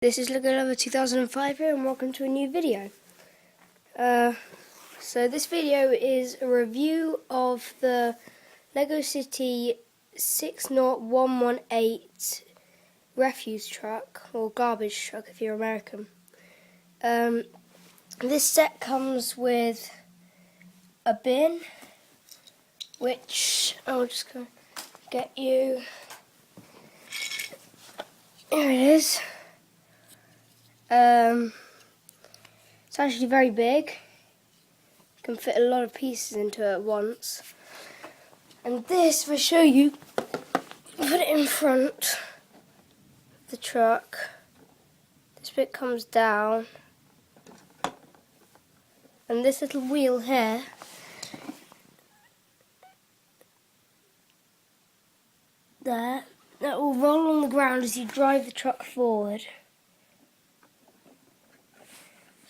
This is Lego Lover 2005 here, and welcome to a new video. So this video is a review of the Lego City 60118 refuse truck, or garbage truck if you're American. This set comes with a bin, which I'll just go get you. Here it is. It's actually very big. You can fit a lot of pieces into it at once. And this, if I show you, put it in front of the truck. This bit comes down. And this little wheel here that will roll on the ground as you drive the truck forward.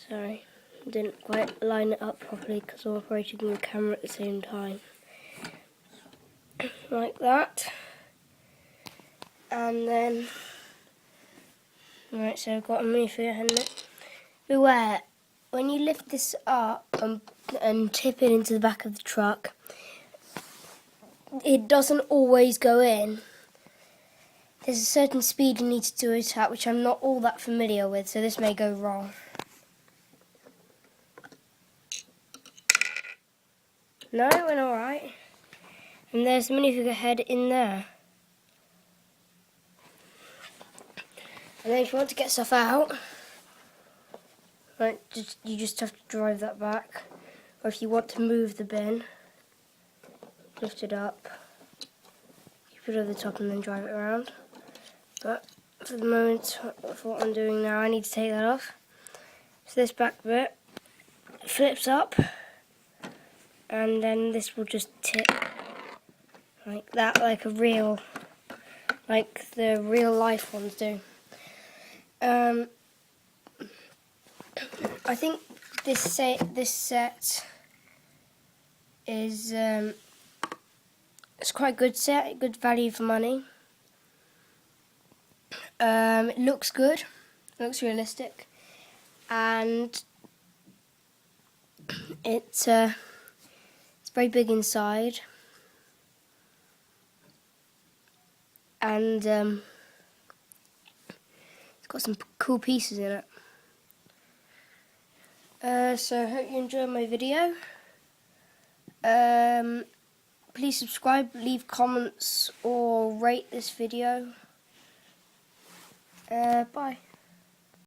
Sorry, I didn't quite line it up properly because I'm operating the camera at the same time. Like that. And then, right, so I've got a move for your hand. Beware, when you lift this up and tip it into the back of the truck, it doesn't always go in. There's a certain speed you need to do it at, which I'm not all that familiar with, so this may go wrong. No, it went alright. And there's the minifigure head in there. And then if you want to get stuff out, right, you just have to drive that back. Or if you want to move the bin, lift it up, keep it over the top and then drive it around. But for the moment, for what I'm doing now, I need to take that off. So this back bit flips up, and then this will just tip like that, like the real life ones do. I think this set is it's quite a good set, good value for money. It looks good, looks realistic, and it's very big inside, and it's got some cool pieces in it. So I hope you enjoyed my video. Please subscribe, leave comments, or rate this video. Bye.